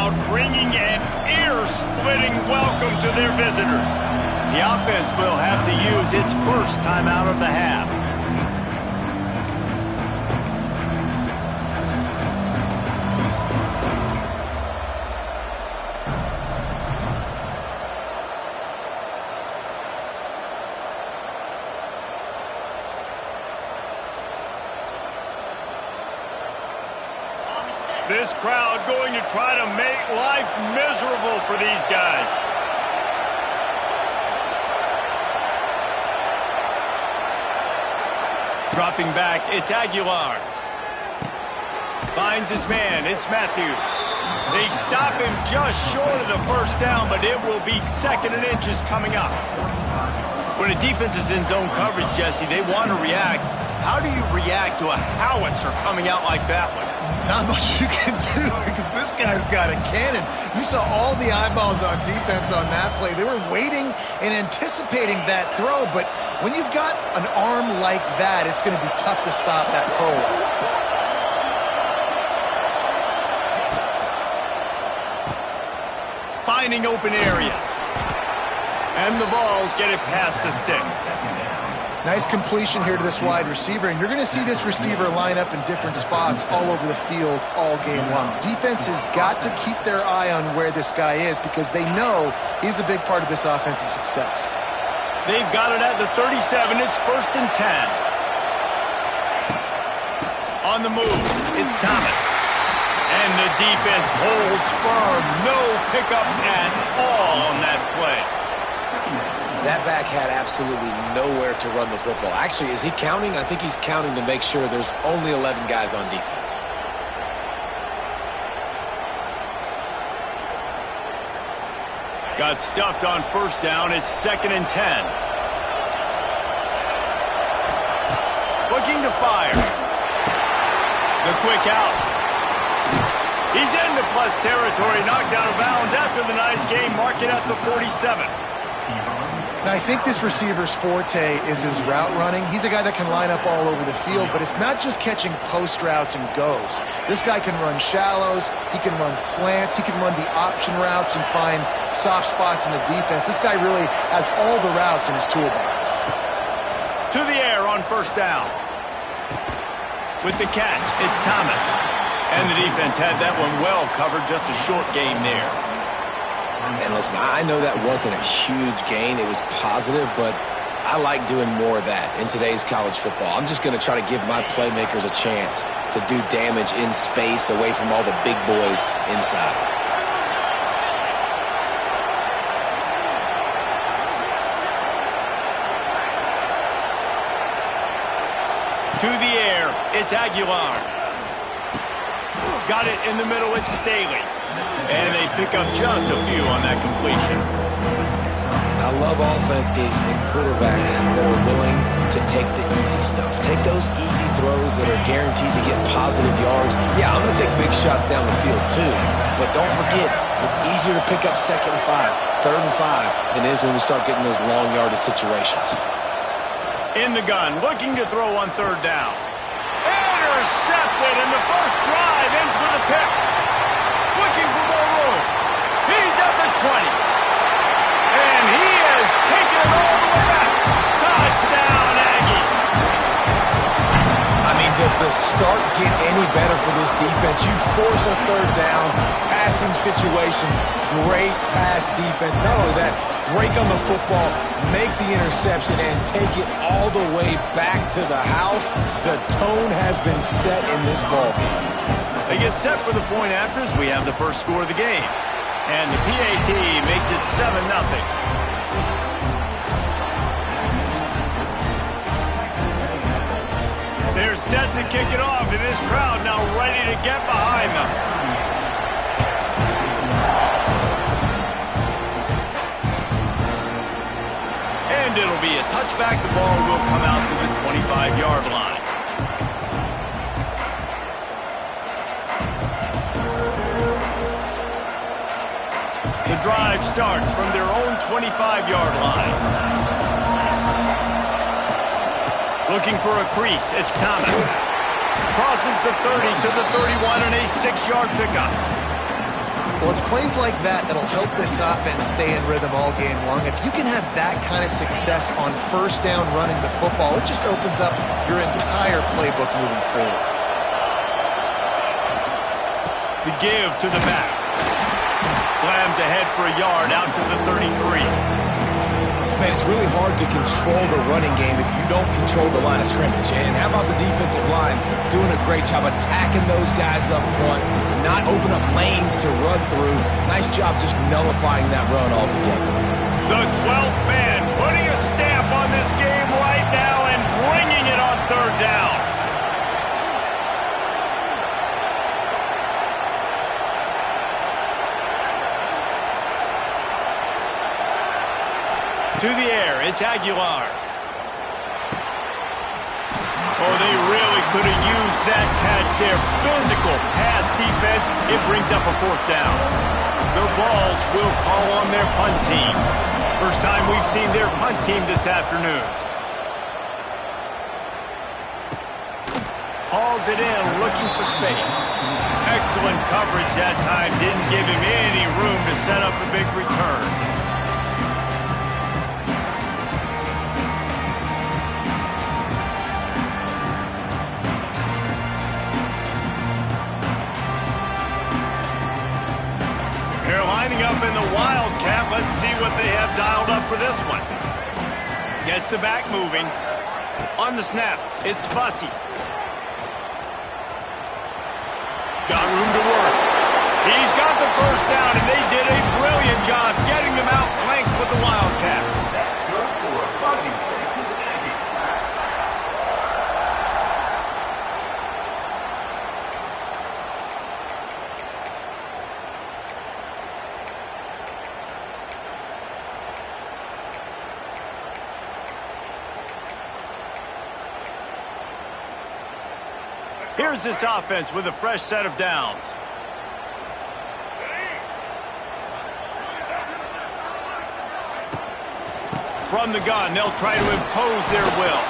crowd bringing an ear-splitting welcome to their visitors. The offense will have to use its first timeout of the half. This crowd going to try to make life miserable for these guys. Dropping back, it's Aguilar. Finds his man, it's Matthews. They stop him just short of the first down, but it will be 2nd and inches coming up. When a defense is in zone coverage, Jesse, they want to react. How do you react to a howitzer coming out like that one? Not much you can do because this guy's got a cannon. You saw all the eyeballs on defense on that play. They were waiting and anticipating that throw, but when you've got an arm like that, it's going to be tough to stop that curl. Finding open areas. And the Vols get it past the sticks. Nice completion here to this wide receiver, and you're going to see this receiver line up in different spots all over the field all game long. Defense has got to keep their eye on where this guy is because they know he's a big part of this offense's success. They've got it at the 37. It's 1st and 10. On the move, it's Thomas. And the defense holds firm. No pickup at all on that play. That back had absolutely nowhere to run the football. Actually, is he counting? I think he's counting to make sure there's only 11 guys on defense. Got stuffed on 1st down. It's 2nd and 10. Looking to fire. The quick out. He's into plus territory, knocked out of bounds after the nice game. Mark it at the 47. Now, I think this receiver's forte is his route running. He's a guy that can line up all over the field, but it's not just catching post routes and goes. This guy can run shallows, he can run slants, he can run the option routes and find soft spots in the defense. This guy really has all the routes in his toolbox. To the air on 1st down. With the catch, it's Thomas. And the defense had that one well covered, just a short game there. And listen, I know that wasn't a huge gain. It was positive, but I like doing more of that in today's college football. I'm just going to try to give my playmakers a chance to do damage in space away from all the big boys inside. To the air, it's Aguilar. Got it in the middle, it's Staley. And they pick up just a few on that completion. I love offenses and quarterbacks that are willing to take the easy stuff. Take those easy throws that are guaranteed to get positive yards. Yeah, I'm going to take big shots down the field too. But don't forget, it's easier to pick up 2nd and 5, 3rd and 5 than it is when we start getting those long yardage situations. In the gun, looking to throw on 3rd down. Intercepted, and the first drive ends with a pick. Looking for more room. He's at the 20. And he has taken it all the way back. Touchdown, Aggie. I mean, does the start get any better for this defense? You force a 3rd down, passing situation, great pass defense. Not only that, break on the football, make the interception, and take it all the way back to the house. The tone has been set in this ballgame. They get set for the point after as we have the first score of the game. And the PAT makes it 7-0. They're set to kick it off, and this crowd now ready to get behind them. And it'll be a touchback. The ball will come out to the 25-yard line. The drive starts from their own 25-yard line. Looking for a crease, it's Thomas. Crosses the 30 to the 31 and a 6-yard pickup. Well, it's plays like that that'll help this offense stay in rhythm all game long. If you can have that kind of success on first down running the football, it just opens up your entire playbook moving forward. The give to the back. Slams ahead for a yard out to the 33. Man, it's really hard to control the running game if you don't control the line of scrimmage. And how about the defensive line doing a great job attacking those guys up front, not open up lanes to run through. Nice job just nullifying that run altogether. The 12th man putting a stamp on this game right now and bringing it on third down. To the air, it's Aguilar. Oh, they really could have used that catch there. Physical pass defense. It brings up a fourth down. The Vols will call on their punt team. First time we've seen their punt team this afternoon. Hauls it in, looking for space. Excellent coverage that time. Didn't give him any room to set up a big return. They're lining up in the Wildcat. Let's see what they have dialed up for this one. Gets the back moving. On the snap, it's Bussey. Got room to work. He's got the first down, and they did a brilliant job getting them out flanked with the Wildcat. That's good for a bucking six. Here's this offense with a fresh set of downs. From the gun, they'll try to impose their will.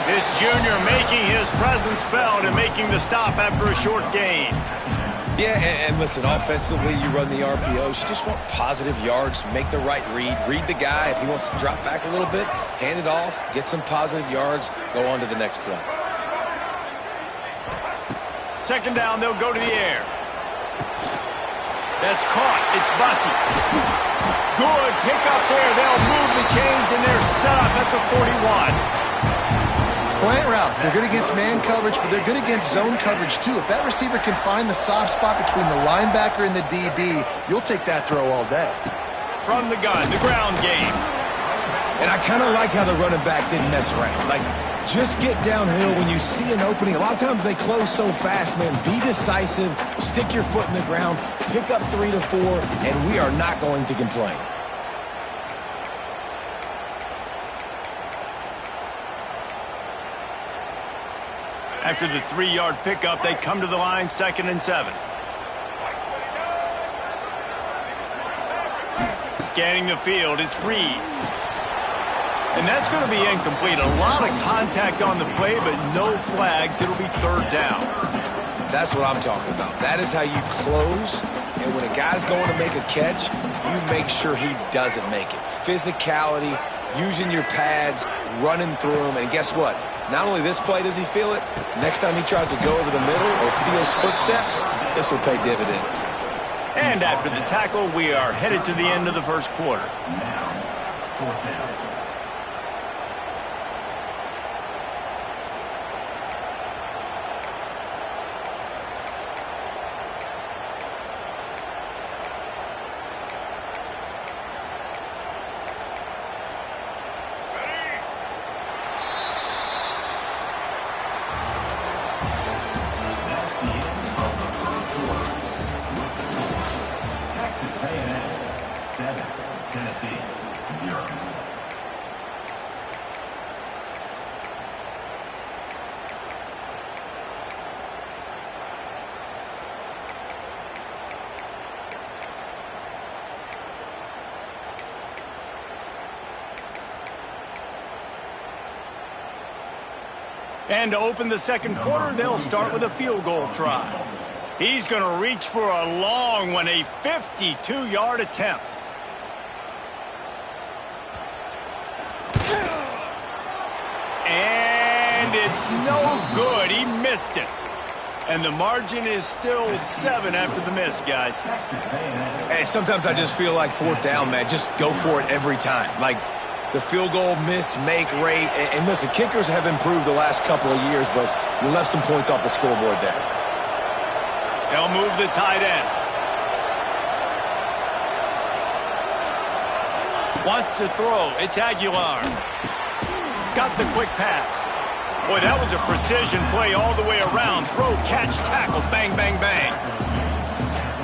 This junior making his presence felt and making the stop after a short gain. Yeah, and listen, offensively, you run the RPOs. You just want positive yards, make the right read the guy. If he wants to drop back a little bit, hand it off, get some positive yards, go on to the next play. Second down, they'll go to the air. That's caught. It's Bussey. Good pick up there. They'll move the chains, and they're set up at the 41. Slant routes, they're good against man coverage, but they're good against zone coverage too. If that receiver can find the soft spot between the linebacker and the DB, you'll take that throw all day. From the gun, the ground game. And I kind of like how the running back didn't mess around. Like, just get downhill when you see an opening. A lot of times they close so fast, man. Be decisive, stick your foot in the ground, pick up 3 to 4, and we are not going to complain. After the 3-yard pickup, they come to the line, 2nd and 7. Scanning the field, it's Reed. And that's going to be incomplete. A lot of contact on the play, but no flags. It'll be 3rd down. That's what I'm talking about. That is how you close. And when a guy's going to make a catch, you make sure he doesn't make it. Physicality, using your pads, running through them. And guess what? Not only this play does he feel it, next time he tries to go over the middle or feels footsteps, this will pay dividends. And after the tackle, we are headed to the end of the first quarter. Now, 4th down. And to open the second quarter, they'll start with a field goal try. He's going to reach for a long one, a 52-yard attempt. And it's no good. He missed it. And the margin is still 7 after the miss, guys. Hey, sometimes I just feel like 4th down, man. Just go for it every time. Like the field goal miss-make rate. And listen, kickers have improved the last couple of years, but you left some points off the scoreboard there. They'll move the tight end. Wants to throw. It's Aguilar. Got the quick pass. Boy, that was a precision play all the way around. Throw, catch, tackle, bang, bang, bang.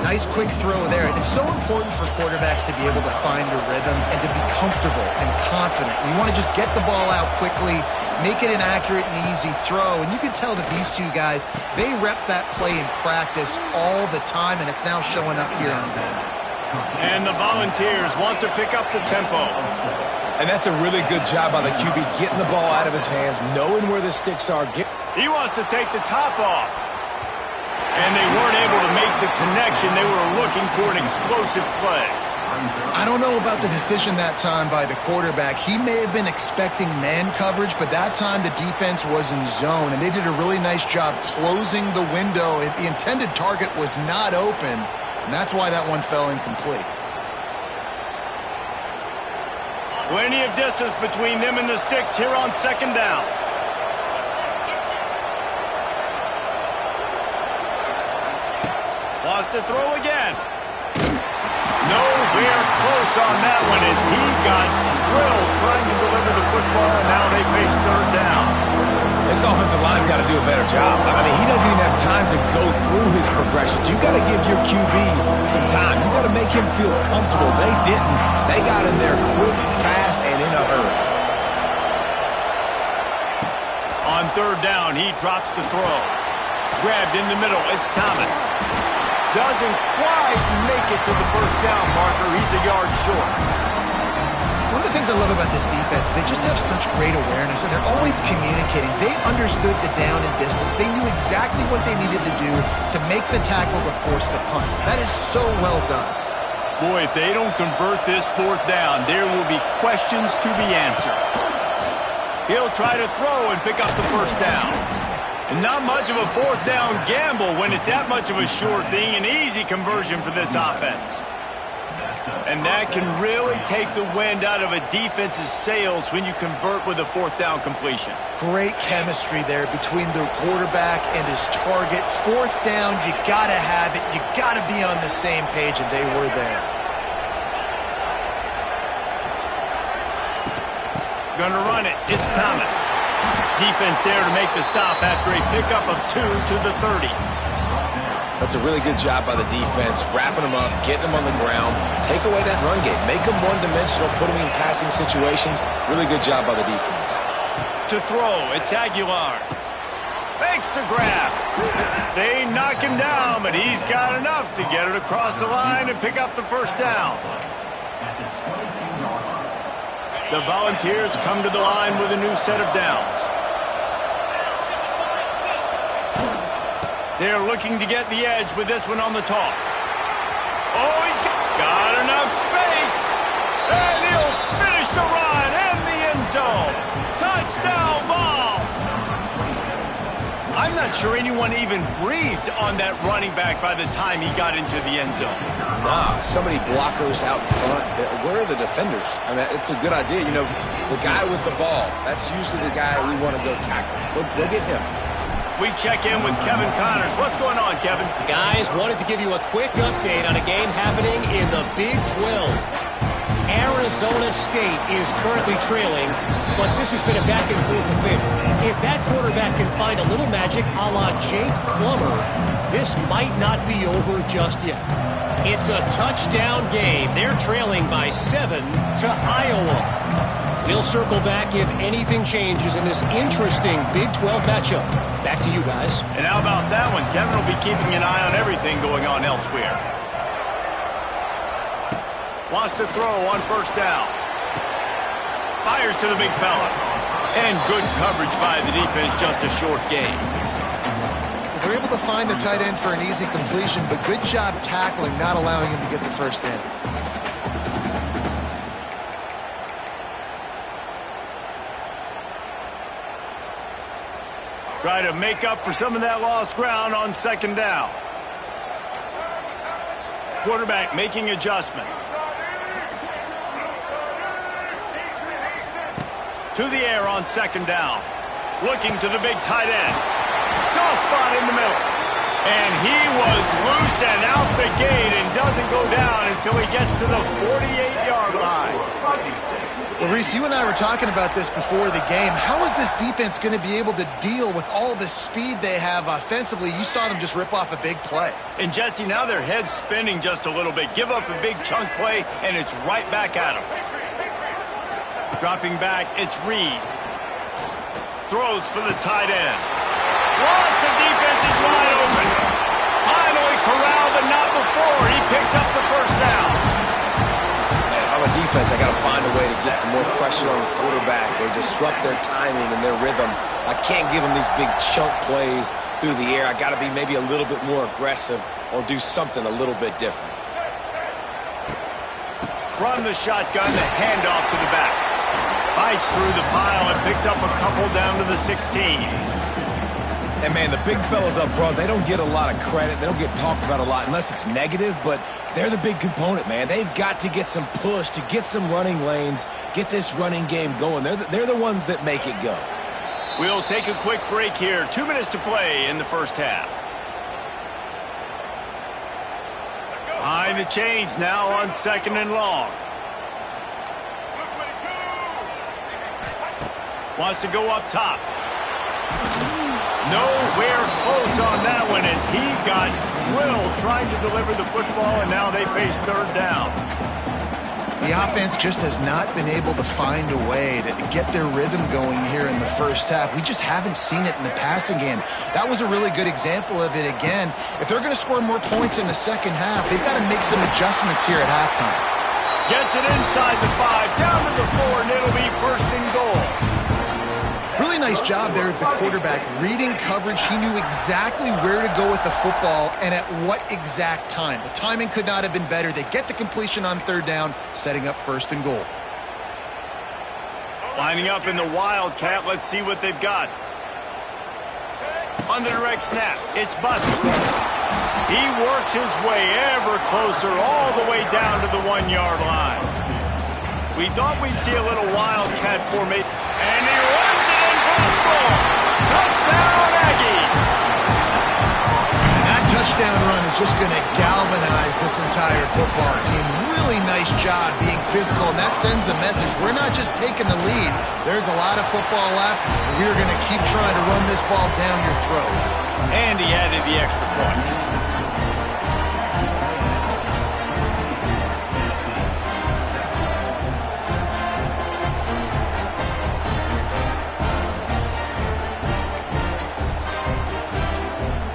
Nice quick throw there. It's so important for quarterbacks to be able to find a rhythm and to be comfortable and confident. You want to just get the ball out quickly, make it an accurate and easy throw. And you can tell that these two guys, they rep that play in practice all the time, and it's now showing up here on them. And the Volunteers want to pick up the tempo. And that's a really good job by the QB, getting the ball out of his hands, knowing where the sticks are. He wants to take the top off. And they weren't able to make the connection. They were looking for an explosive play. I don't know about the decision that time by the quarterback. He may have been expecting man coverage, but that time the defense was in zone, and they did a really nice job closing the window. The intended target was not open, and that's why that one fell incomplete. Plenty of distance between them and the sticks here on 2nd down. Wants to throw again. Nowhere close on that one as he got drilled trying to deliver the football, and now they face 3rd down. This offensive line's got to do a better job. I mean, he doesn't even have time to go through his progressions. You got to give your QB some time. You got to make him feel comfortable. They didn't. They got in there quick, fast, and in a hurry. On 3rd down, he drops to throw. Grabbed in the middle. It's Thomas. Doesn't quite make it to the 1st down marker. He's a yard short. One of the things I love about this defense, they just have such great awareness, and they're always communicating. They understood the down and distance. They knew exactly what they needed to do to make the tackle to force the punt. That is so well done. Boy, if they don't convert this 4th down, there will be questions to be answered. He'll try to throw and pick up the 1st down. And not much of a 4th down gamble when it's that much of a sure thing. An easy conversion for this offense. And that can really take the wind out of a defense's sails when you convert with a 4th down completion. Great chemistry there between the quarterback and his target. 4th down, you got to have it. You got to be on the same page, and they were there. Gonna run it. It's Thomas. Defense there to make the stop after a pickup of 2 to the 30. That's a really good job by the defense, wrapping them up, getting them on the ground, take away that run game, make them one-dimensional, put them in passing situations. Really good job by the defense. To throw, it's Aguilar. Makes the grab. They knock him down, but he's got enough to get it across the line and pick up the 1st down. The Volunteers come to the line with a new set of downs. They're looking to get the edge with this one on the toss. Oh, he's got enough space. And he'll finish the run in the end zone. Touchdown, Vols. I'm not sure anyone even breathed on that running back by the time he got into the end zone. Nah, so many blockers out in front. Where are the defenders? I mean, it's a good idea. You know, the guy with the ball, that's usually the guy we want to go tackle. Go get him. We check in with Kevin Connors. What's going on, Kevin? Guys, wanted to give you a quick update on a game happening in the Big 12. Arizona State is currently trailing, but this has been a back-and-forth affair. If that quarterback can find a little magic a la Jake Plummer, this might not be over just yet. It's a touchdown game. They're trailing by 7 to Iowa. We'll circle back if anything changes in this interesting Big 12 matchup. Back to you guys. And how about that one? Kevin will be keeping an eye on everything going on elsewhere. Wants to throw on 1st down. Fires to the big fella. And good coverage by the defense, just a short game. were able to find the tight end for an easy completion, but good job tackling, not allowing him to get the first in. Try to make up for some of that lost ground on second down. Quarterback making adjustments. To the air on second down. Looking to the big tight end. Soft spot in the middle. And he was loose and out the gate and doesn't go down until he gets to the 48-yard line. Well, Reese, you and I were talking about this before the game. How is this defense going to be able to deal with all the speed they have offensively? You saw them just rip off a big play. And, Jesse, now their head's spinning just a little bit. Give up a big chunk play, and it's right back at them. Dropping back, it's Reed. Throws for the tight end. Lost, the defense is wide open. Finally corralled, but not before. He picks up the first down. Man, if I'm a defense, I got to find a way to get some more pressure on the quarterback or disrupt their timing and their rhythm. I can't give them these big chunk plays through the air. I got to be maybe a little bit more aggressive or do something a little bit different. From the shotgun, the handoff to the back. Fights through the pile and picks up a couple down to the 16. And, man, the big fellas up front, they don't get a lot of credit. They don't get talked about a lot unless it's negative, but they're the big component, man. They've got to get some push, to get some running lanes, get this running game going. They're the ones that make it go. We'll take a quick break here. 2 minutes to play in the first half. Behind the chains now on second and long. Wants to go up top. Nowhere close on that one as he got drilled trying to deliver the football, and now they face third down. The offense just has not been able to find a way to get their rhythm going here in the first half. We just haven't seen it in the passing game. That was a really good example of it again. If they're going to score more points in the second half, they've got to make some adjustments here at halftime. Gets it inside the 5, down to the 4, and it'll be first and goal. Really nice job there with the quarterback. Reading coverage, he knew exactly where to go with the football and at what exact time. The timing could not have been better. They get the completion on third down, setting up first and goal. Lining up in the Wildcat. Let's see what they've got. On the direct snap, it's Bussey. He works his way ever closer all the way down to the 1-yard line. We thought we'd see a little Wildcat formation, and he runs it in for the score. Touchdown, Aggies! And that touchdown run is just going to galvanize this entire football team. Really nice job being physical, and that sends a message. We're not just taking the lead. There's a lot of football left, and we're going to keep trying to run this ball down your throat. And he added the extra point.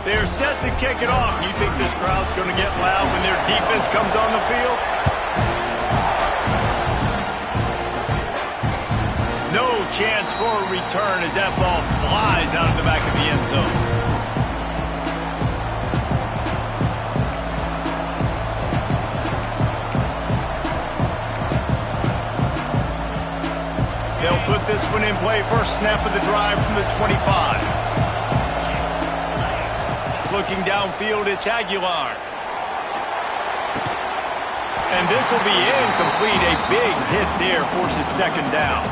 They're set to kick it off. You think this crowd's going to get loud when their defense comes on the field? No chance for a return as that ball flies out of the back of the end zone. They'll put this one in play. First snap of the drive from the 25. Looking downfield, it's Aguilar. And this will be incomplete. A big hit there forces second down.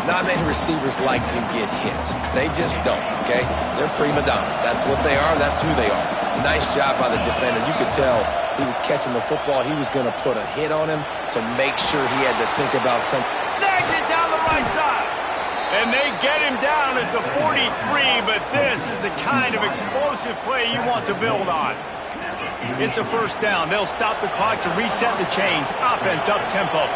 Not many receivers like to get hit. They just don't, okay? They're prima donnas. That's what they are. That's who they are. Nice job by the defender. You could tell he was catching the football. He was going to put a hit on him to make sure he had to think about something. Snags it down the right side. And they get him down at the 43, but this is the kind of explosive play you want to build on. It's a first down. They'll stop the clock to reset the chains. Offense up tempo.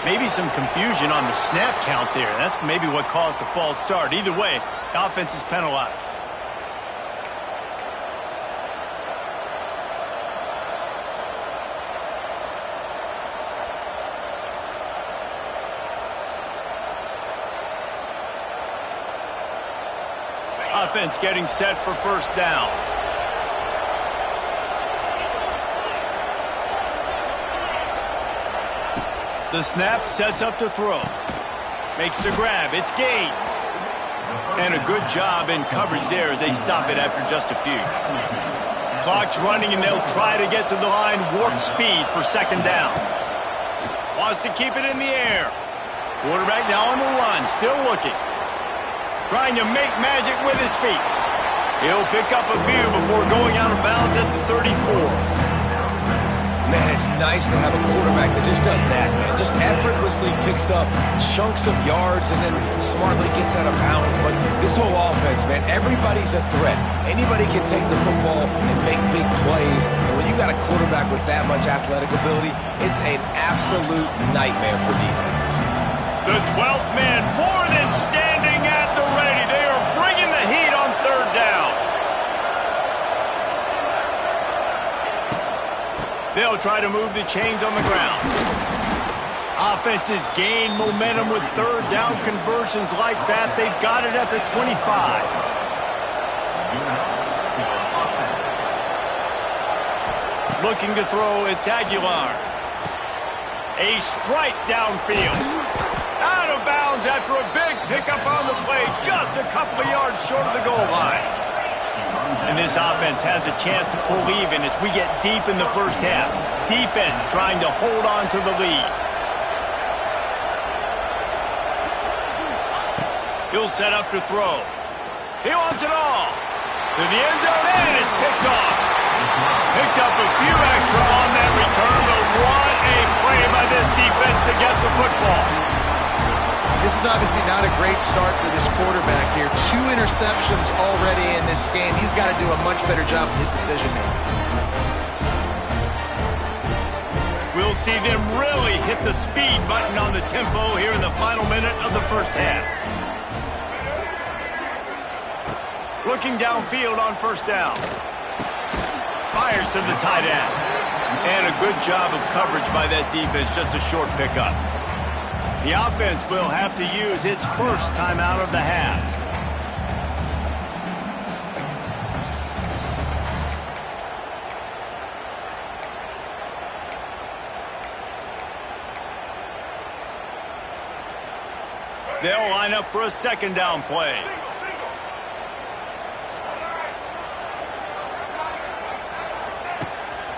Maybe some confusion on the snap count there. That's maybe what caused the false start. Either way, the offense is penalized. offense getting set for first down. The snap sets up to throw. Makes the grab. It's Gaines. And a good job in coverage there as they stop it after just a few. Clock's running, and they'll try to get to the line warp speed for second down. Wants to keep it in the air. Quarterback now on the run, still looking. Trying to make magic with his feet. He'll pick up a few before going out of bounds at the 34. Man, it's nice to have a quarterback that just does that, man. Just effortlessly picks up chunks of yards and then smartly gets out of bounds. But this whole offense, man, everybody's a threat. Anybody can take the football and make big plays. And when you got a quarterback with that much athletic ability, it's an absolute nightmare for defenses. The 12th man more than standing at the ready. They are bringing the heat on third down. They'll try to move the chains on the ground. Offenses gain momentum with third down conversions like that. They've got it at the 25. Looking to throw, it's Aguilar. A strike downfield. Out of bounds after a big pickup on the play, just a couple of yards short of the goal line. And this offense has a chance to pull even as we get deep in the first half. Defense trying to hold on to the lead. He'll set up to throw. He wants it all. To the end zone, and it's picked off. Picked up a few extra on that return, but what a play by this defense to get the football. This is obviously not a great start for this quarterback here. 2 interceptions already in this game. He's got to do a much better job with his decision-making. We'll see them really hit the speed button on the tempo here in the final minute of the first half. Looking downfield on first down. Fires to the tight end. And a good job of coverage by that defense, just a short pickup. The offense will have to use its first timeout of the half. They'll line up for a second down play.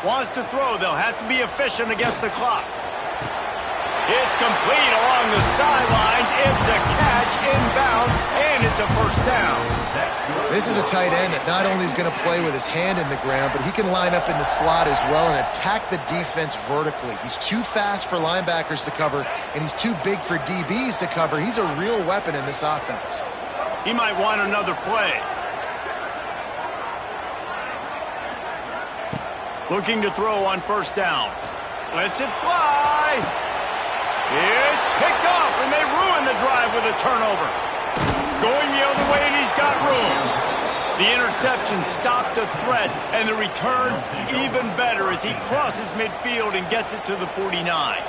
Wants to throw. They'll have to be efficient against the clock. It's complete along the sidelines. It's a catch inbounds, and it's a first down. This is a tight end that not only is going to play with his hand in the ground, but he can line up in the slot as well and attack the defense vertically. He's too fast for linebackers to cover, and he's too big for DBs to cover. He's a real weapon in this offense. He might want another play. Looking to throw on first down. Lets it fly. It's picked off, and they ruin the drive with a turnover. Going the other way, and he's got room. The interception stopped the threat, and the return even better as he crosses midfield and gets it to the 49.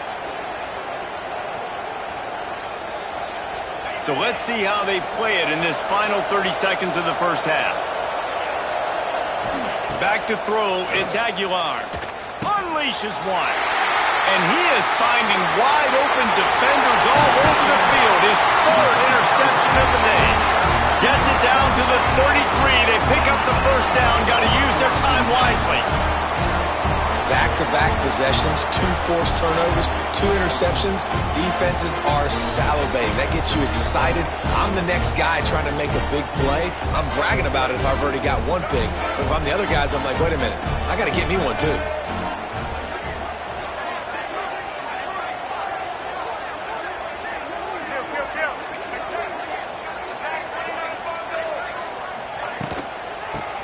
So let's see how they play it in this final 30 seconds of the first half. Back to throw, it's Aguilar. Unleashes one. And he is finding wide-open defenders all over the field. His third interception of the day. Gets it down to the 33. They pick up the first down. Got to use their time wisely. Back-to-back possessions, 2 forced turnovers, 2 interceptions. Defenses are salivating. That gets you excited. I'm the next guy trying to make a big play. I'm bragging about it if I've already got one pick. But if I'm the other guys, I'm like, wait a minute. I got to get me one, too.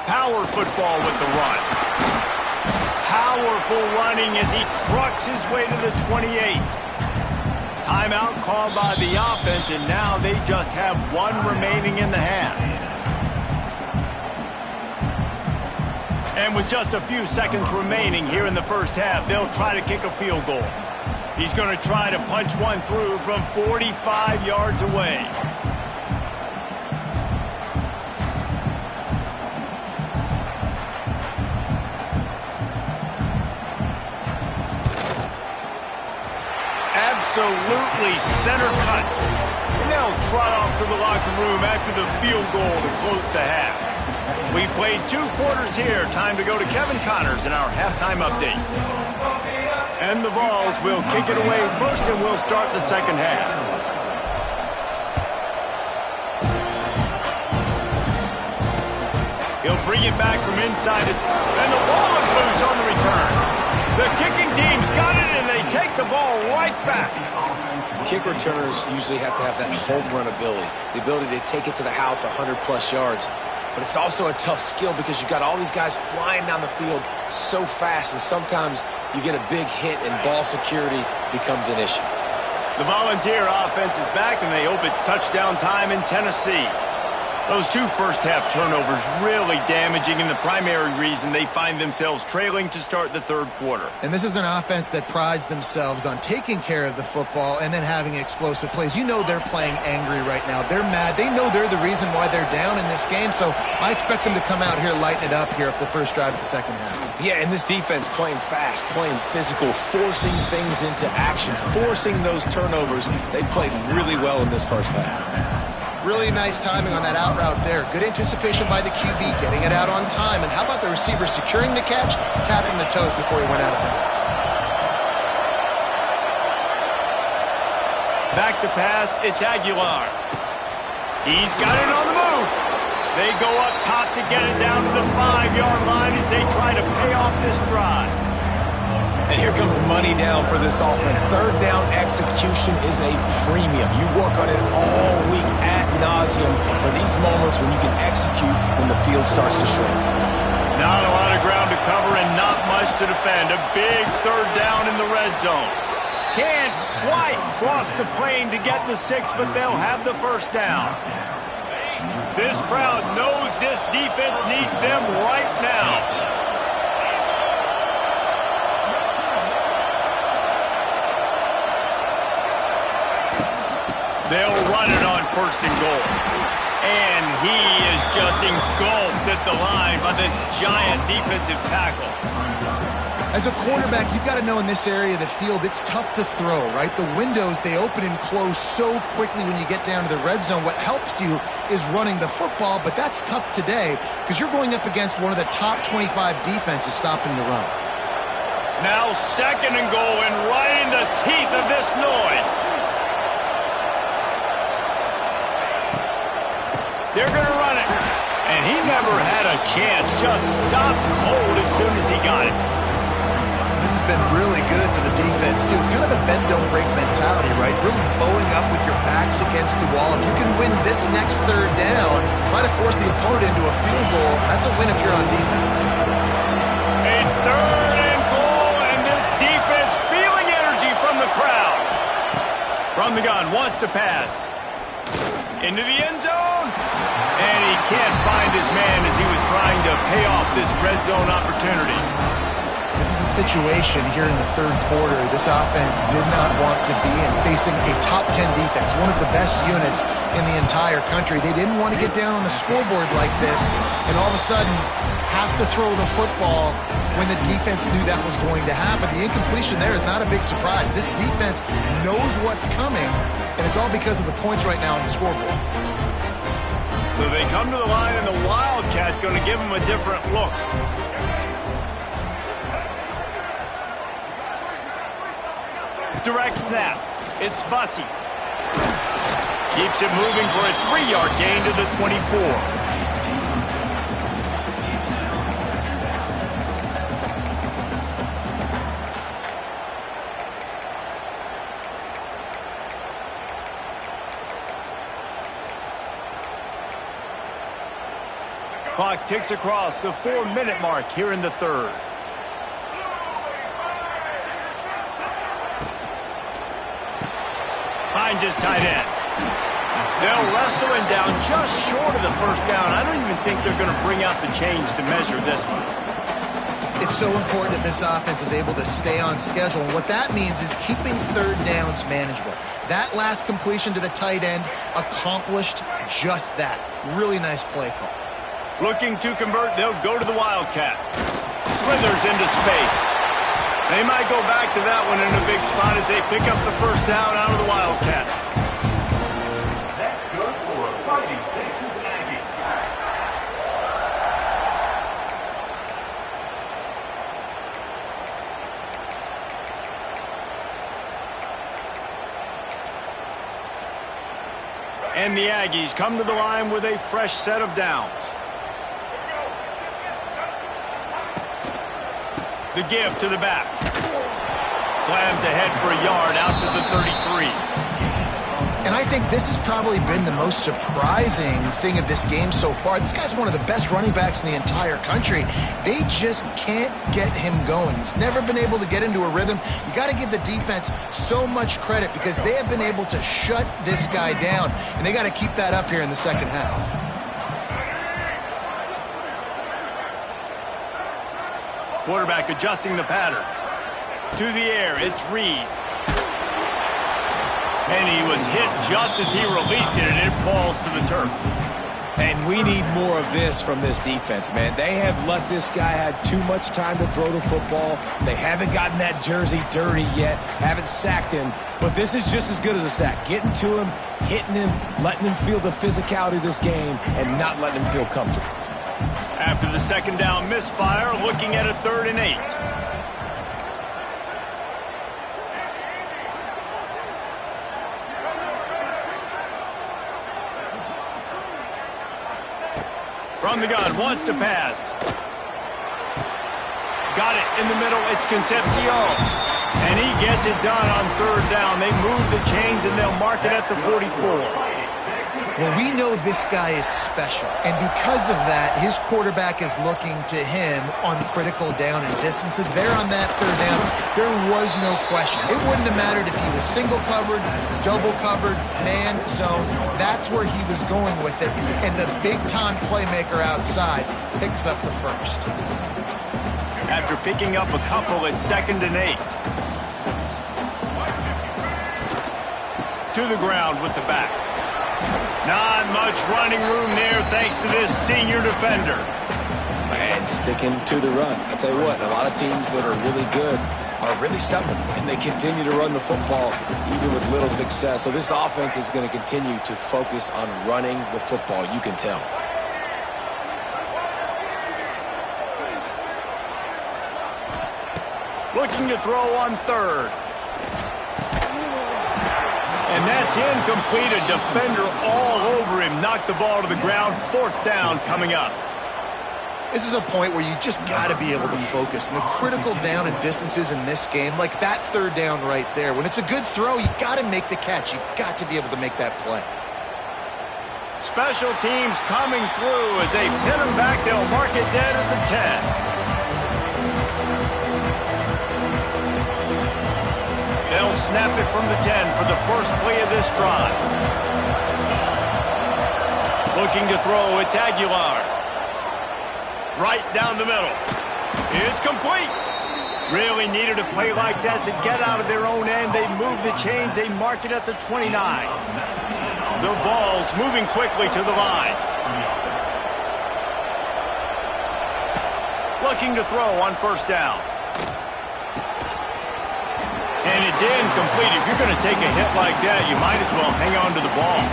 Power football with the run. Powerful running as he trucks his way to the 28. Timeout called by the offense, and now they just have 1 remaining in the half. And with just a few seconds remaining here in the first half, they'll try to kick a field goal. He's going to try to punch one through from 45 yards away. absolutely center cut. And they'll trot off to the locker room after the field goal to close the half. We played 2 quarters here. Time to go to Kevin Connors in our halftime update. And the Vols will kick it away first, and we'll start the second half. He'll bring it back from inside it, and the ball is loose on the return. The kicking team's got it, and they take the ball right back. Kick returners usually have to have that home run ability, the ability to take it to the house 100-plus yards. But it's also a tough skill because you've got all these guys flying down the field so fast, and sometimes you get a big hit and ball security becomes an issue. The Volunteer offense is back, and they hope it's touchdown time in Tennessee. Those 2 first-half turnovers really damaging, and the primary reason they find themselves trailing to start the 3rd quarter. And this is an offense that prides themselves on taking care of the football and then having explosive plays. You know they're playing angry right now. They're mad. They know they're the reason why they're down in this game, so I expect them to come out here, lighten it up here for the first drive of the second half. Yeah, and this defense playing fast, playing physical, forcing things into action, forcing those turnovers. They played really well in this first half. Really nice timing on that out route there. Good anticipation by the QB, getting it out on time. And how about the receiver securing the catch, tapping the toes before he went out of bounds? Back to pass, it's Aguilar. He's got it on the move. They go up top to get it down to the 5-yard line as they try to pay off this drive. And here comes money down for this offense. 3rd down execution is a premium. You work on it all week ad nauseum for these moments when you can execute when the field starts to shrink. Not a lot of ground to cover and not much to defend. A big 3rd down in the red zone. Can't quite cross the plane to get the 6, but they'll have the first down. This crowd knows this defense needs them right now. They'll run it on 1st and goal. And he is just engulfed at the line by this giant defensive tackle. As a quarterback, you've got to know in this area of the field, it's tough to throw, right? The windows, they open and close so quickly when you get down to the red zone. What helps you is running the football, but that's tough today because you're going up against one of the top 25 defenses stopping the run. Now 2nd and goal, and right in the teeth of this noise. They're going to run it. And he never had a chance. Just stopped cold as soon as he got it. This has been really good for the defense, too. It's kind of a bend-don't-break mentality, right? Really bowing up with your backs against the wall. If you can win this next 3rd down, try to force the opponent into a field goal, that's a win if you're on defense. A 3rd and goal, and this defense feeling energy from the crowd. From the gun, wants to pass. Into the end zone. And he can't find his man as he was trying to pay off this red zone opportunity. This is a situation here in the 3rd quarter this offense did not want to be in, facing a top 10 defense, one of the best units in the entire country. They didn't want to get down on the scoreboard like this and all of a sudden have to throw the football when the defense knew that was going to happen. The incompletion there is not a big surprise. This defense knows what's coming, and it's all because of the points right now on the scoreboard. So they come to the line, and the Wildcat going to give them a different look. Direct snap. It's Bussey. Keeps it moving for a 3-yard gain to the 24. Clock ticks across the 4-minute mark here in the 3rd. Finds his tight end. They'll wrestle him down just short of the first down. I don't even think they're going to bring out the chains to measure this one. It's so important that this offense is able to stay on schedule. And what that means is keeping 3rd downs manageable. That last completion to the tight end accomplished just that. Really nice play call. Looking to convert, they'll go to the Wildcat. Slithers into space. They might go back to that one in a big spot as they pick up the first down out of the Wildcat. That's good for a Fighting Texas Aggie. And the Aggies come to the line with a fresh set of downs. The give to the back. Slams ahead for a yard out to the 33. And I think this has probably been the most surprising thing of this game so far. This guy's one of the best running backs in the entire country. They just can't get him going. He's never been able to get into a rhythm. You got to give the defense so much credit because they have been able to shut this guy down, and they got to keep that up here in the second half. Quarterback adjusting the pattern. To the air, it's Reed. And he was hit just as he released it, and it falls to the turf. And we need more of this from this defense, man. They have let this guy have too much time to throw the football. They haven't gotten that jersey dirty yet, haven't sacked him. But this is just as good as a sack. Getting to him, hitting him, letting him feel the physicality of this game, and not letting him feel comfortable. After the second down misfire, looking at a 3rd and 8. From the gun, wants to pass. Got it in the middle, it's Concepcion. And he gets it done on 3rd down. They move the chains and they'll mark it at the 44. Well, we know this guy is special, and because of that, his quarterback is looking to him on critical down and distances. There on that 3rd down, there was no question. It wouldn't have mattered if he was single covered, double covered, man, zone. That's where he was going with it, and the big-time playmaker outside picks up the first. After picking up a couple at 2nd and 8. To the ground with the back. Not much running room there thanks to this senior defender. And sticking to the run. I'll tell you what, a lot of teams that are really good are really stubborn, and they continue to run the football even with little success. So this offense is going to continue to focus on running the football, you can tell. Looking to throw on 3rd. And that's incomplete. A defender all over him. Knocked the ball to the ground. 4th down coming up. This is a point where you just got to be able to focus. And the critical down and distances in this game, like that 3rd down right there, when it's a good throw, you got to make the catch. You got to be able to make that play. Special teams coming through as they pin him back. They'll mark it dead at the 10. They'll snap it from the 10 for the first play of this drive. Looking to throw, it's Aguilar. Right down the middle. It's complete. Really needed a play like that to get out of their own end. They move the chains. They mark it at the 29. The Vols moving quickly to the line. Looking to throw on 1st down. And it's incomplete. If you're going to take a hit like that, you might as well hang on to the ball.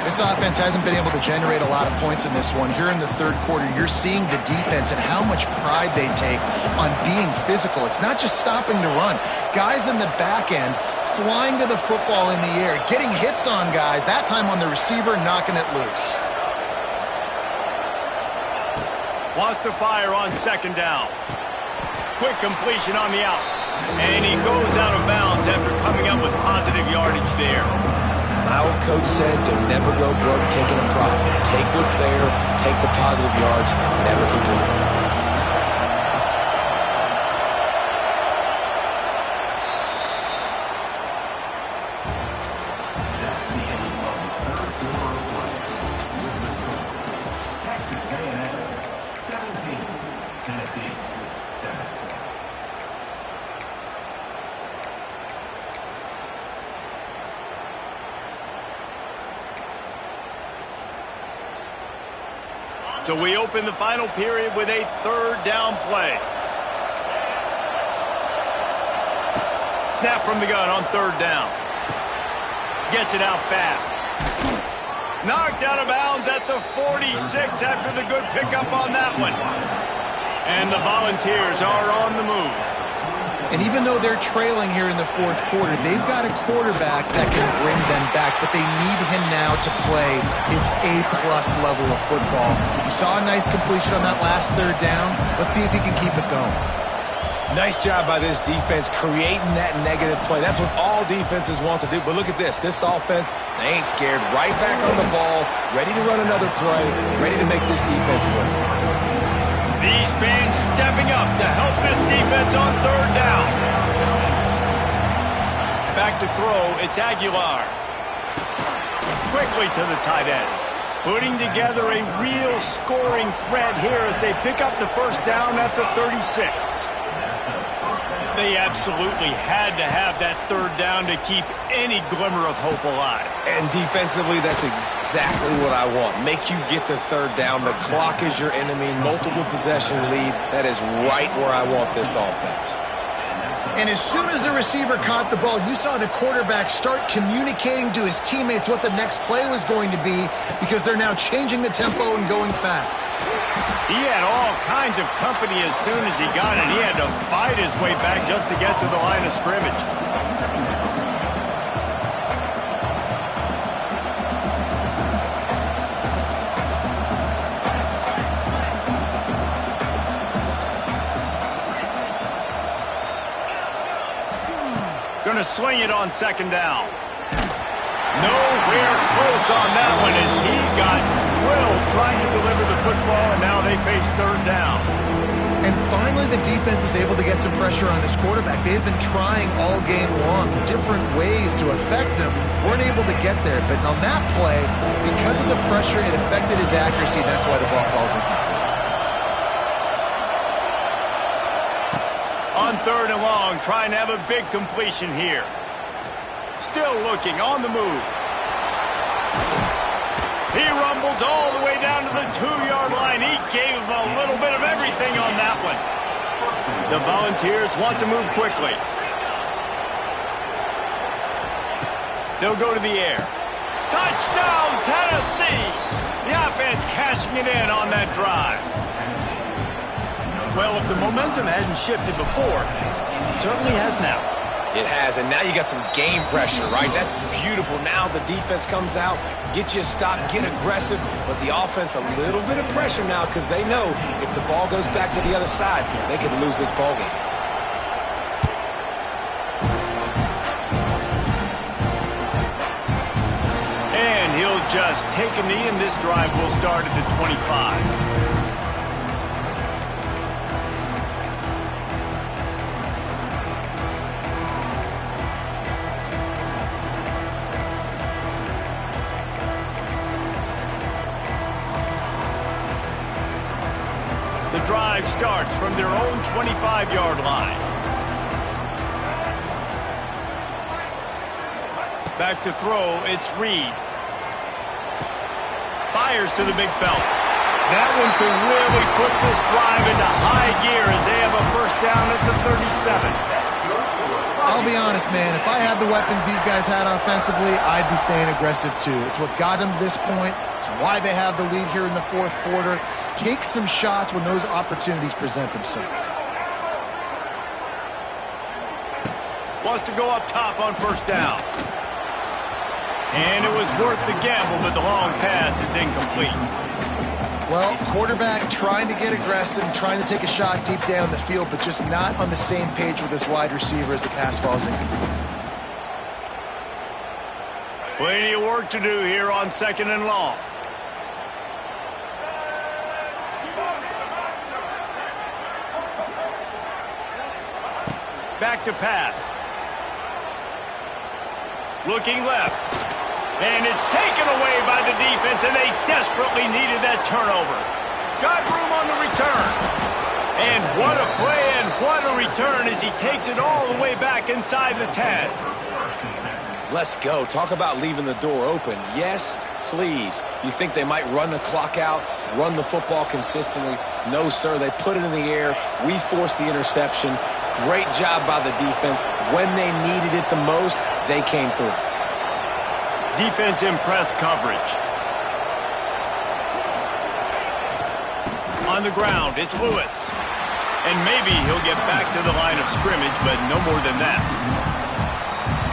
This offense hasn't been able to generate a lot of points in this one. Here in the 3rd quarter, you're seeing the defense and how much pride they take on being physical. It's not just stopping to run. Guys in the back end flying to the football in the air, getting hits on guys, that time on the receiver, knocking it loose. Wants to fire on 2nd down. Quick completion on the out. And he goes out of bounds after coming up with positive yardage there. My old coach said you'll never go broke taking a profit. Take what's there, take the positive yards, and never complain. So we open the final period with a 3rd down play. Snap from the gun on third down. Gets it out fast. Knocked out of bounds at the 46 after the good pickup on that one. And the Volunteers are on the move. And even though they're trailing here in the fourth quarter, they've got a quarterback that can bring them back, but they need him now to play his A-plus level of football. You saw a nice completion on that last third down. Let's see if he can keep it going. Nice job by this defense creating that negative play. That's what all defenses want to do. But look at this. This offense, they ain't scared. Right back on the ball, ready to run another play, ready to make this defense work. These fans stepping up to help this defense on third down. Back to throw, it's Aguilar. Quickly to the tight end. Putting together a real scoring threat here as they pick up the first down at the 36. They absolutely had to have that third down to keep any glimmer of hope alive. And defensively, that's exactly what I want. Make you get the third down. The clock is your enemy. Multiple possession lead. That is right where I want this offense. And as soon as the receiver caught the ball, you saw the quarterback start communicating to his teammates what the next play was going to be because they're now changing the tempo and going fast. He had all kinds of company as soon as he got it. He had to fight his way back just to get to the line of scrimmage. Going to swing it on second down. Nowhere close on that one as he got drilled trying to deliver the football, and now they face third down. And finally, the defense is able to get some pressure on this quarterback. They had been trying all game long different ways to affect him. Weren't able to get there, but on that play, because of the pressure, it affected his accuracy, and that's why the ball falls incomplete. On third and long, trying to have a big completion here. Still looking, on the move. He rumbles all the way down to the 2-yard line. He gave him a little bit of everything on that one. The Volunteers want to move quickly. They'll go to the air. Touchdown, Tennessee! The offense cashing it in on that drive. Well, if the momentum hadn't shifted before, it certainly has now. It has, and now you got some game pressure, right? That's beautiful. Now the defense comes out, get you a stop, get aggressive, but the offense a little bit of pressure now because they know if the ball goes back to the other side, they could lose this ball game. And he'll just take a knee, and this drive will start at the 25. The drive starts from their own 25-yard line. Back to throw, it's Reed. Fires to the big fella. That one could really put this drive into high gear as they have a first down at the 37. I'll be honest, man. If I had the weapons these guys had offensively, I'd be staying aggressive too. It's what got them to this point. It's why they have the lead here in the fourth quarter. Take some shots when those opportunities present themselves. Wants to go up top on first down. And it was worth the gamble, but the long pass is incomplete. Well, quarterback trying to get aggressive, trying to take a shot deep down the field, but just not on the same page with his wide receiver as the pass falls incomplete. Plenty of work to do here on second and long. Back to pass. Looking left. And it's taken away by the defense, and they desperately needed that turnover. Got room on the return. And what a play and what a return as he takes it all the way back inside the 10. Let's go. Talk about leaving the door open. Yes, please. You think they might run the clock out, run the football consistently? No, sir. They put it in the air. We forced the interception. Great job by the defense. When they needed it the most, they came through. Defense in press coverage. On the ground, it's Lewis. And maybe he'll get back to the line of scrimmage, but no more than that.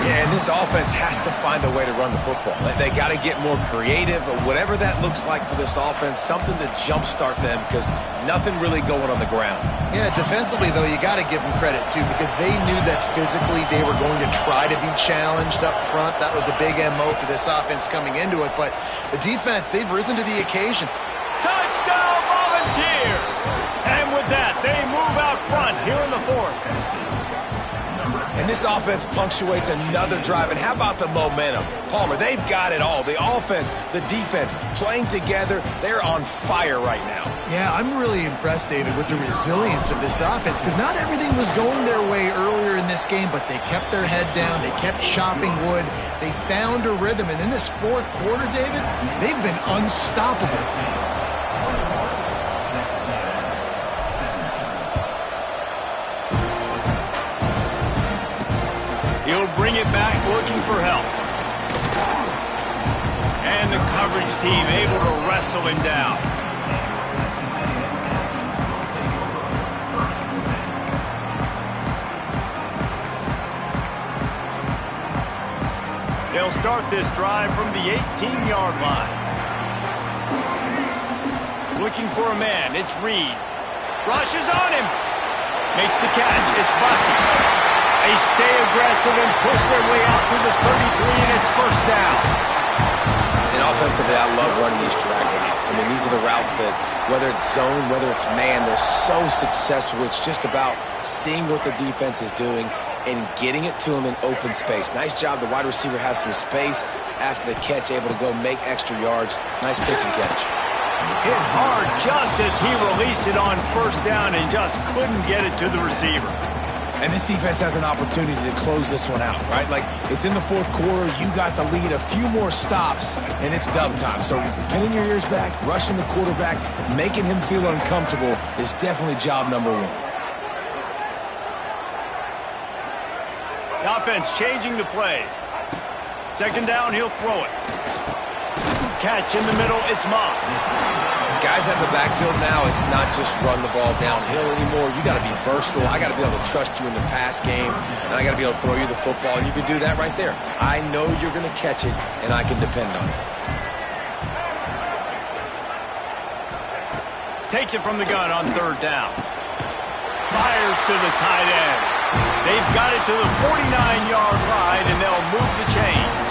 Yeah, and this offense has to find a way to run the football. They got to get more creative, or whatever that looks like for this offense, something to jumpstart them, because nothing really going on the ground. Yeah, defensively, though, you got to give them credit, too, because they knew that physically they were going to try to be challenged up front. That was a big MO for this offense coming into it, but the defense, they've risen to the occasion. Touchdown, Volunteers! And with that, they move out front here in the fourth. And this offense punctuates another drive. And how about the momentum? Palmer, they've got it all. The offense, the defense, playing together. They're on fire right now. Yeah, I'm really impressed, David, with the resilience of this offense, because not everything was going their way earlier in this game, but they kept their head down. They kept chopping wood. They found a rhythm. And in this fourth quarter, David, they've been unstoppable. He'll bring it back looking for help. And the coverage team able to wrestle him down. They'll start this drive from the 18-yard line. Looking for a man. It's Reed. Rushes on him. Makes the catch. It's Bussey. They stay aggressive and push their way out to the 33, and it's first down. And offensively, I love running these drag routes. I mean, these are the routes that, whether it's zone, whether it's man, they're so successful. It's just about seeing what the defense is doing and getting it to them in open space. Nice job. The wide receiver has some space after the catch, able to go make extra yards. Nice pitch and catch. Hit hard just as he released it on first down and just couldn't get it to the receiver. And this defense has an opportunity to close this one out, right? Like, it's in the fourth quarter, you got the lead, a few more stops, and it's dub time. So pinning your ears back, rushing the quarterback, making him feel uncomfortable is definitely job number one. The offense changing the play. Second down, he'll throw it. Catch in the middle, it's Moss. Guys at the backfield now, it's not just run the ball downhill anymore. You got to be versatile. I got to be able to trust you in the pass game, and I got to be able to throw you the football, and you can do that right there. I know you're going to catch it, and I can depend on it. Takes it from the gun on third down. Fires to the tight end. They've got it to the 49-yard line, and they'll move the chains.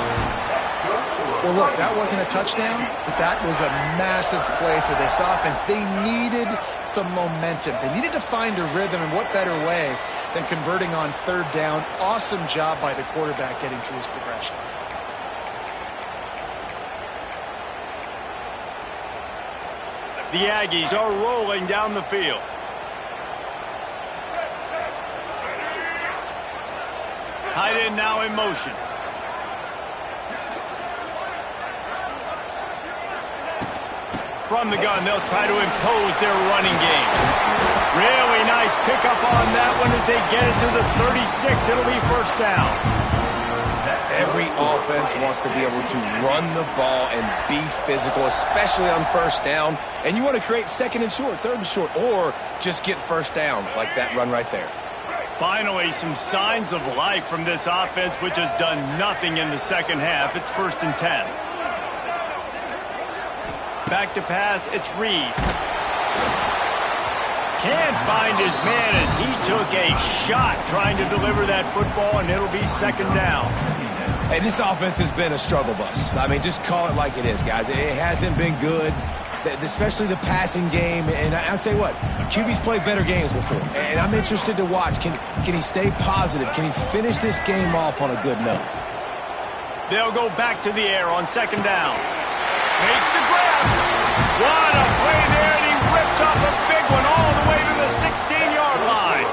Well, look, that wasn't a touchdown, but that was a massive play for this offense. They needed some momentum. They needed to find a rhythm, and what better way than converting on third down. Awesome job by the quarterback getting through his progression. The Aggies are rolling down the field. Tight end now in motion. From the gun, they'll try to impose their running game. Really nice pickup on that one as they get it to the 36. It'll be first down. Every offense wants to be able to run the ball and be physical, especially on first down. And you want to create second and short, third and short, or just get first downs like that run right there. Finally, some signs of life from this offense, which has done nothing in the second half. It's 1st and 10. Back to pass, it's Reed. Can't find his man as he took a shot trying to deliver that football, and it'll be second down. Hey, this offense has been a struggle bus. I mean, just call it like it is, guys. It hasn't been good, especially the passing game. And I'll tell you what, QB's played better games before. And I'm interested to watch. Can he stay positive? Can he finish this game off on a good note? They'll go back to the air on second down. Makes the grab. What a play there, and he rips off a big one all the way to the 16-yard line.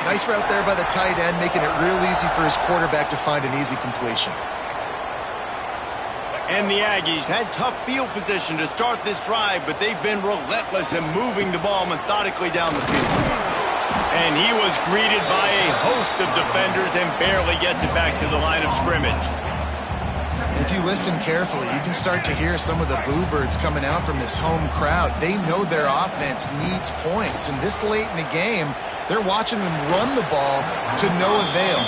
Nice route there by the tight end, making it real easy for his quarterback to find an easy completion. And the Aggies had tough field position to start this drive, but they've been relentless in moving the ball methodically down the field. And he was greeted by a host of defenders and barely gets it back to the line of scrimmage. If you listen carefully, you can start to hear some of the boo birds coming out from this home crowd. They know their offense needs points, and this late in the game, they're watching them run the ball to no avail.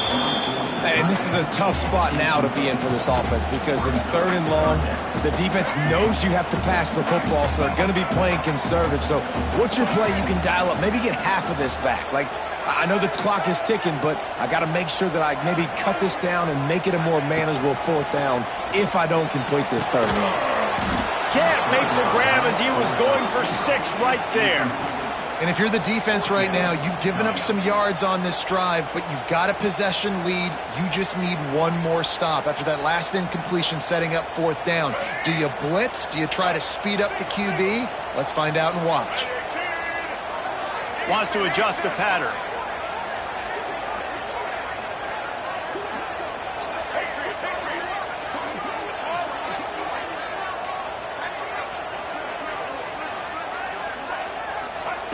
And this is a tough spot now to be in for this offense because it's 3rd and long. The defense knows you have to pass the football, so they're going to be playing conservative. So what's your play you can dial up? Maybe get half of this back. Like, I know the clock is ticking, but I got to make sure that I maybe cut this down and make it a more manageable 4th down if I don't complete this 3rd and long. Can't make the grab as he was going for 6 right there. And if you're the defense right now, you've given up some yards on this drive, but you've got a possession lead. You just need one more stop after that last incompletion setting up 4th down. Do you blitz? Do you try to speed up the QB? Let's find out and watch. Wants to adjust the pattern.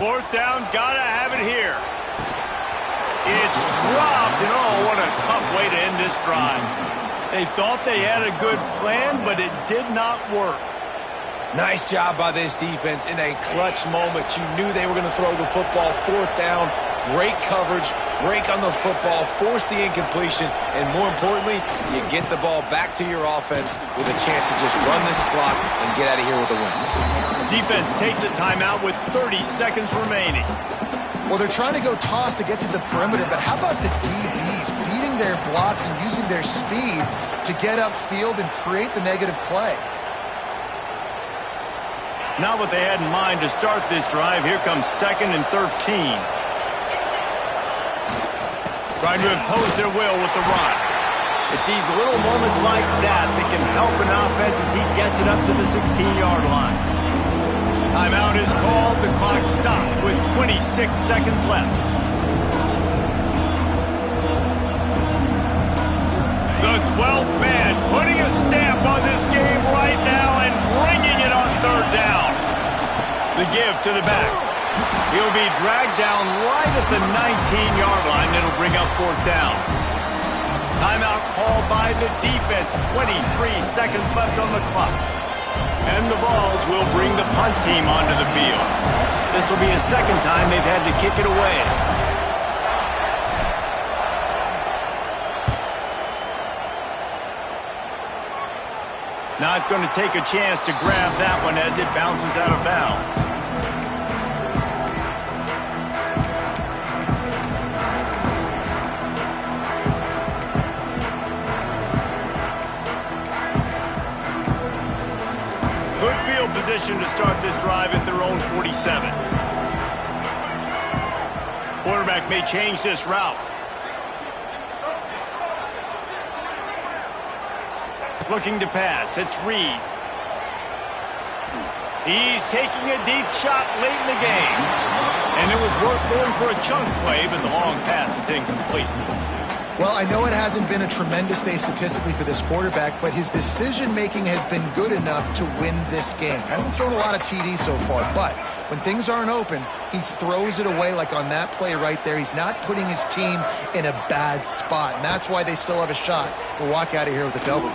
Fourth down, gotta have it here. It's dropped, and oh, what a tough way to end this drive. They thought they had a good plan, but it did not work. Nice job by this defense in a clutch moment. You knew they were going to throw the football. 4th down, great coverage, break on the football, force the incompletion, and more importantly, you get the ball back to your offense with a chance to just run this clock and get out of here with a win. Defense takes a timeout with 30 seconds remaining. Well, they're trying to go toss to get to the perimeter, but how about the DBs beating their blocks and using their speed to get upfield and create the negative play? Not what they had in mind to start this drive. Here comes 2nd and 13. Trying to impose their will with the run. It's these little moments like that that can help an offense as he gets it up to the 16-yard line. Timeout is called. The clock stopped with 26 seconds left. The 12th man putting a stamp on this game right now and bringing it on 3rd down. The give to the back. He'll be dragged down right at the 19-yard line. It'll bring up 4th down. Timeout called by the defense. 23 seconds left on the clock. And the Vols will bring the punt team onto the field. This will be a 2nd time they've had to kick it away. Not going to take a chance to grab that one as it bounces out of bounds. Good field position to start this drive at their own 47. Quarterback may change this route. Looking to pass. It's Reed. He's taking a deep shot late in the game. And it was worth going for a chunk play, but the long pass is incomplete. Well, I know it hasn't been a tremendous day statistically for this quarterback, but his decision-making has been good enough to win this game. Hasn't thrown a lot of TDs so far, but when things aren't open, he throws it away like on that play right there. He's not putting his team in a bad spot, and that's why they still have a shot to walk out of here with a W.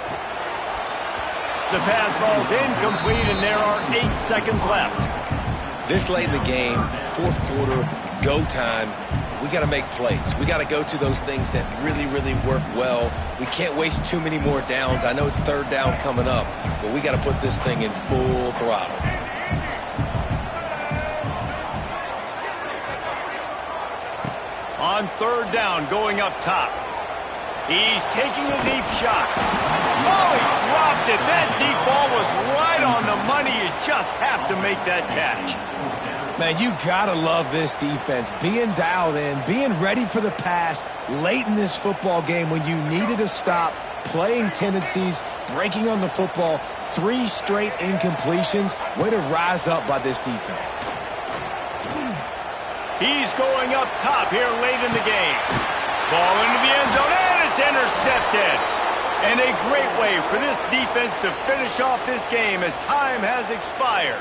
The pass ball's incomplete, and there are 8 seconds left. This late in the game, 4th quarter, go time, we got to make plays. We got to go to those things that really, really work well. We can't waste too many more downs. I know it's 3rd down coming up, but we got to put this thing in full throttle. On 3rd down, going up top. He's taking a deep shot. Oh, he dropped it. That deep ball was right on the money. You just have to make that catch. Man, you got to love this defense. Being dialed in, being ready for the pass late in this football game when you needed a stop, playing tendencies, breaking on the football, 3 straight incompletions. Way to rise up by this defense. He's going up top here late in the game. Ball into the end zone, and it's intercepted. And a great way for this defense to finish off this game as time has expired.